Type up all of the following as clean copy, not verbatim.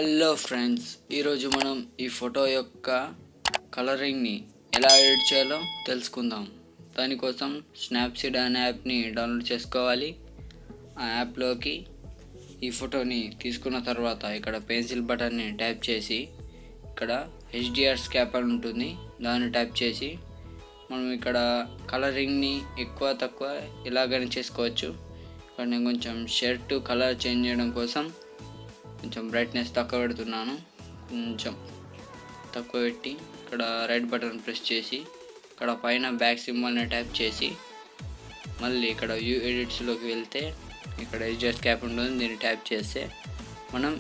Hello friends, ఈరోజు మనం ఈ ఫోటో యొక్క కలరింగ్ని ఎలా ఎడిట్ చేయాలో తెలుసుకుందాం. దానికోసం స్నాప్సీడ్ అనే యాప్ని డౌన్లోడ్ చేసుకోవాలి. ఆ యాప్లోకి ఈ ఫోటోని తీసుకున్న తర్వాత ఇక్కడ పెన్సిల్ బటన్ని ట్యాప్ చేసి ఇక్కడ హెచ్డిఆర్ స్కాప్ అని ఉంటుంది, దాన్ని ట్యాప్ చేసి మనం ఇక్కడ కలరింగ్ని ఎక్కువ తక్కువ ఎలాగైనా చేసుకోవచ్చు. ఇక్కడ నేను కొంచెం షర్ట్ కలర్ చేంజ్ చేయడం కోసం కొంచెం బ్రైట్నెస్ తక్కువ పెడుతున్నాను. కొంచెం తక్కువ పెట్టి ఇక్కడ రైట్ బటన్ ప్రెస్ చేసి ఇక్కడ పైన బ్యాక్ సింబల్ని ట్యాప్ చేసి మళ్ళీ ఇక్కడ వ్యూ ఎడిట్స్లోకి వెళ్తే ఇక్కడ ఎడ్జెస్ క్యాప్ ఉంటుంది, దీన్ని ట్యాప్ చేస్తే మనం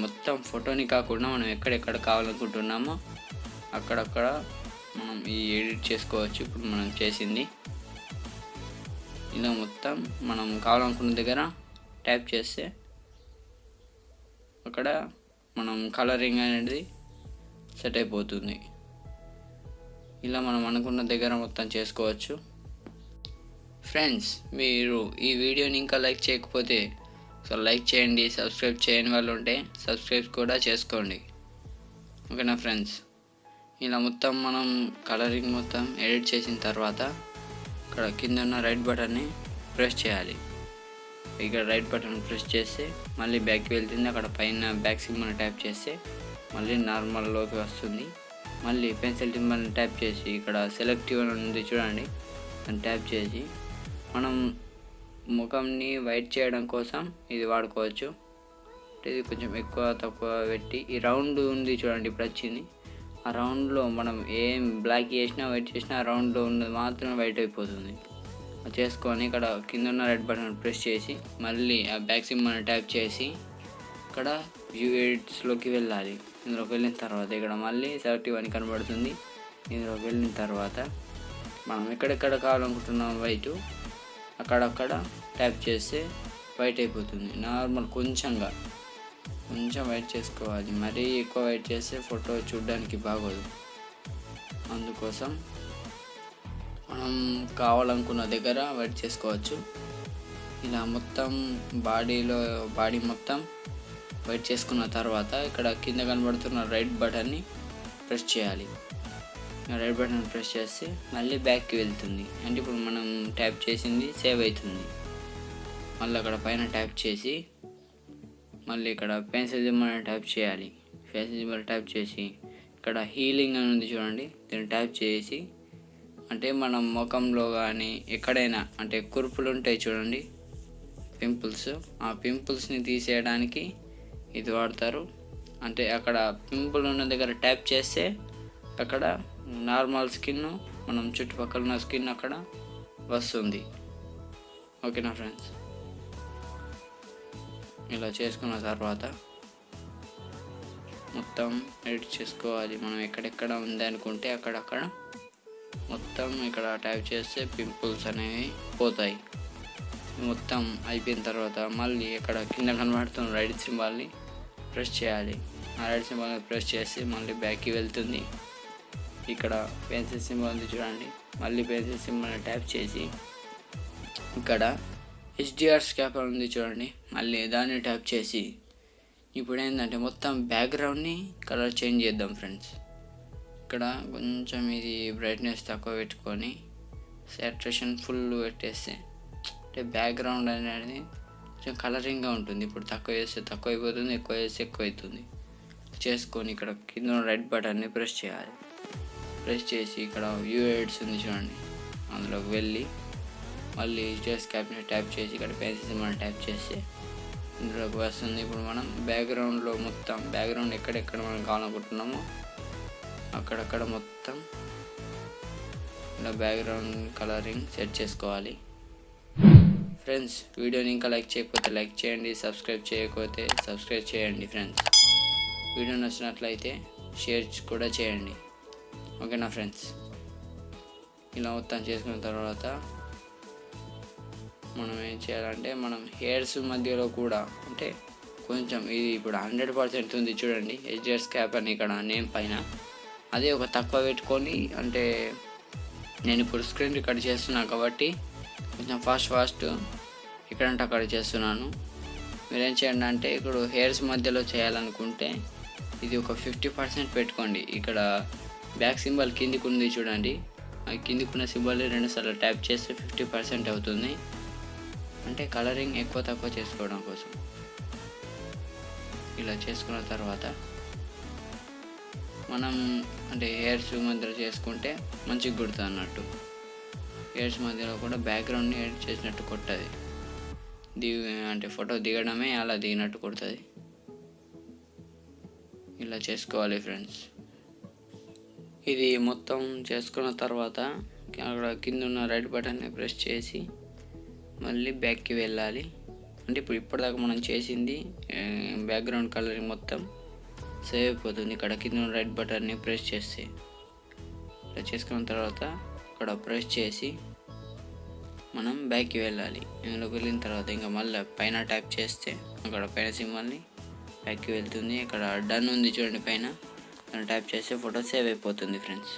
మొత్తం ఫోటోని కాకుండా మనం ఎక్కడెక్కడ కావాలనుకుంటున్నామో అక్కడక్కడ మనం ఈ ఎడిట్ చేసుకోవచ్చు. ఇప్పుడు మనం చేసింది ఇలా మొత్తం మనం కావాలనుకున్న దగ్గర ట్యాప్ చేస్తే అక్కడ మనం కలరింగ్ అనేది సెట్ అయిపోతుంది. ఇలా మనం అనుకున్న దగ్గర మొత్తం చేసుకోవచ్చు. ఫ్రెండ్స్, మీరు ఈ వీడియోని ఇంకా లైక్ చేయకపోతే లైక్ చేయండి. సబ్స్క్రైబ్ చేయని వాళ్ళు ఉంటే సబ్స్క్రైబ్ కూడా చేసుకోండి. ఓకేనా ఫ్రెండ్స్? ఇలా మొత్తం మనం కలరింగ్ మొత్తం ఎడిట్ చేసిన తర్వాత ఇక్కడ కింద ఉన్న రైట్ బటన్ని ప్రెస్ చేయాలి. ఇక్కడ రైట్ బటన్ ప్రెస్ చేస్తే మళ్ళీ బ్యాక్కి వెళ్తుంది. అక్కడ పైన బ్యాక్ సింబల్ని ట్యాప్ చేస్తే మళ్ళీ నార్మల్లోకి వస్తుంది. మళ్ళీ పెన్సిల్ సింబల్ని ట్యాప్ చేసి ఇక్కడ సెలెక్టివ్ అని ఉంది చూడండి, అని ట్యాప్ చేసి మనం ముఖంని వైట్ చేయడం కోసం ఇది వాడుకోవచ్చు. ఇది కొంచెం ఎక్కువ తక్కువ పెట్టి ఈ రౌండ్ ఉంది చూడండి, ఇప్పుడు వచ్చింది. ఆ రౌండ్లో మనం ఏం బ్లాక్ చేసినా వైట్ చేసినా ఆ రౌండ్లో ఉన్నది మాత్రమే వైట్ అయిపోతుంది. చేసుకొని ఇక్కడ కింద ఉన్న రెడ్ బటన్ ప్రెస్ చేసి మళ్ళీ ఆ బ్యాక్ సింబల్ని ట్యాప్ చేసి ఇక్కడ వ్యూ ఎడిట్స్లోకి వెళ్ళాలి. ఇందులోకి వెళ్ళిన తర్వాత ఇక్కడ మళ్ళీ సెలెక్టివ్ అని కనబడుతుంది. ఇందులోకి వెళ్ళిన తర్వాత మనం ఎక్కడెక్కడ కావాలనుకుంటున్నాం వైట్ అక్కడక్కడ ట్యాప్ చేస్తే వైట్ అయిపోతుంది. నార్మల్ కొంచెం వైట్ చేసుకోవాలి. మరీ ఎక్కువ వైట్ చేస్తే ఫోటో చూడడానికి బాగోదు. అందుకోసం మనం కావాలనుకున్న దగ్గర వైట్ చేసుకోవచ్చు. ఇలా మొత్తం బాడీ మొత్తం వైట్ చేసుకున్న తర్వాత ఇక్కడ కింద కనబడుతున్న రైట్ బటన్ని ప్రెస్ చేయాలి. రైట్ బటన్ ప్రెస్ చేస్తే మళ్ళీ బ్యాక్కి వెళ్తుంది. అంటే ఇప్పుడు మనం ట్యాప్ చేసింది సేవ్ అవుతుంది. మళ్ళీ అక్కడ పైన ట్యాప్ చేసి మళ్ళీ ఇక్కడ పెన్సిల్ సింబల్ని ట్యాప్ చేయాలి. పెన్సిల్ సింబల్ ట్యాప్ చేసి ఇక్కడ హీలింగ్ అని ఉంది చూడండి, దీన్ని ట్యాప్ చేసి అంటే మనం ముఖంలో కానీ ఎక్కడైనా అంటే కురుపులు ఉంటాయి చూడండి, పింపుల్స్, ఆ పింపుల్స్ని తీసేయడానికి ఇది వాడతారు. అంటే అక్కడ పింపుల్ ఉన్న దగ్గర ట్యాప్ చేస్తే అక్కడ నార్మల్ స్కిన్ మనం చుట్టుపక్కల ఉన్న స్కిన్ అక్కడ వస్తుంది. ఓకేనా ఫ్రెండ్స్? ఇలా చేసుకున్న తర్వాత మొత్తం ఎడిట్ చేసుకోవాలి. మనం ఎక్కడెక్కడ ఉంది అనుకుంటే అక్కడక్కడ మొత్తం ఇక్కడ ట్యాప్ చేస్తే పింపుల్స్ అనేవి పోతాయి. మొత్తం అయిపోయిన తర్వాత మళ్ళీ ఇక్కడ కింద కనబడుతున్న రైట్ సింబల్ని ప్రెస్ చేయాలి. ఆ రైట్ సింబల్ని ప్రెస్ చేసి మళ్ళీ బ్యాక్కి వెళ్తుంది. ఇక్కడ పెన్సిల్ సింబల్ ఉంది చూడండి, మళ్ళీ పెన్సిల్ సింబల్ని ట్యాప్ చేసి ఇక్కడ హెచ్డిఆర్ స్కాప్ ఉంది చూడండి, మళ్ళీ దాన్ని ట్యాప్ చేసి ఇప్పుడు ఏంటంటే మొత్తం బ్యాక్గ్రౌండ్ని కలర్ చేంజ్ చేద్దాం ఫ్రెండ్స్. ఇక్కడ కొంచెం ఇది బ్రైట్నెస్ తక్కువ పెట్టుకొని సాచురేషన్ ఫుల్ పెట్టేస్తే అంటే బ్యాక్గ్రౌండ్ అనేది కొంచెం కలరింగ్గా ఉంటుంది. ఇప్పుడు తక్కువ చేస్తే తక్కువ అయిపోతుంది, ఎక్కువ చేస్తే ఎక్కువ అవుతుంది. చేసుకొని ఇక్కడ కింద రైట్ బటన్ని ప్రెస్ చేయాలి. ప్రెస్ చేసి ఇక్కడ వ్యూ ఎడిట్స్ ఉంది చూడండి, అందులోకి వెళ్ళి మళ్ళీ జస్ట్ క్యాప్ని ట్యాప్ చేసి ఇక్కడ పెన్సిల్ మనం ట్యాప్ చేస్తే ఇందులోకి వస్తుంది. ఇప్పుడు మనం బ్యాక్గ్రౌండ్లో మొత్తం బ్యాక్గ్రౌండ్ ఎక్కడెక్కడ మనం కావాలనుకుంటున్నామో అక్కడక్కడ మొత్తం ఇలా బ్యాక్గ్రౌండ్ కలరింగ్ సెట్ చేసుకోవాలి. ఫ్రెండ్స్, వీడియోని ఇంకా లైక్ చేయకపోతే లైక్ చేయండి, సబ్స్క్రైబ్ చేయకపోతే సబ్స్క్రైబ్ చేయండి. ఫ్రెండ్స్, వీడియో నచ్చినట్లయితే షేర్ కూడా చేయండి. ఓకేనా ఫ్రెండ్స్? ఇలా మొత్తం చేసుకున్న తర్వాత మనం ఏం చేయాలంటే మనం హెయిర్స్ మధ్యలో కూడా అంటే కొంచెం ఇది ఇప్పుడు 100% ఉంది చూడండి, హెచ్డిఆర్ స్కాప్ అని ఇక్కడ నేమ్ పైన అదే ఒక తక్కువ పెట్టుకొని అంటే నేను ఇప్పుడు స్క్రీన్ రికార్డ్ చేస్తున్నాను కాబట్టి కొంచెం ఫాస్ట్ ఎక్కడంటే అక్కడ చేస్తున్నాను. మీరేం చేయండి అంటే ఇప్పుడు హెయిర్స్ మధ్యలో చేయాలనుకుంటే ఇది ఒక 50% పెట్టుకోండి. ఇక్కడ బ్యాక్ సింబల్ కిందికి ఉంది చూడండి, ఆ కిందికున్న సింబల్ 2 సార్లు ట్యాప్ చేస్తే 50% అవుతుంది. అంటే కలరింగ్ ఎక్కువ తక్కువ చేసుకోవడం కోసం. ఇలా చేసుకున్న తర్వాత మనం అంటే హెయిర్స్ మధ్యలో చేసుకుంటే మంచిగా కుడుతుంది అన్నట్టు. హెయిర్స్ మధ్యలో కూడా బ్యాక్గ్రౌండ్ని ఎడిట్ చేసినట్టు కొట్టది, అంటే ఫోటో దిగడమే అలా దిగినట్టు కొడుతుంది. ఇలా చేసుకోవాలి ఫ్రెండ్స్. ఇది మొత్తం చేసుకున్న తర్వాత అక్కడ కింద ఉన్న రైట్ బటన్ని ప్రెస్ చేసి మళ్ళీ బ్యాక్కి వెళ్ళాలి. అంటే ఇప్పటిదాకా మనం చేసింది బ్యాక్గ్రౌండ్ కలరింగ్ మొత్తం సేవ్ అయిపోతుంది. ఇక్కడ కింద ఉన్న రైట్ బటన్ని ప్రెస్ చేస్తే ఇలా చేసుకున్న తర్వాత ఇక్కడ ప్రెస్ చేసి మనం బ్యాక్కి వెళ్ళాలి. ఇందులోకి వెళ్ళిన తర్వాత ఇంకా మళ్ళీ పైన ట్యాప్ చేస్తే అక్కడ పైన సింబల్ని బ్యాక్కి వెళ్తుంది. ఇక్కడ డన్ ఉంది చూడండి పైన, దాన్ని ట్యాప్ చేస్తే ఫోటో సేవ్ అయిపోతుంది ఫ్రెండ్స్.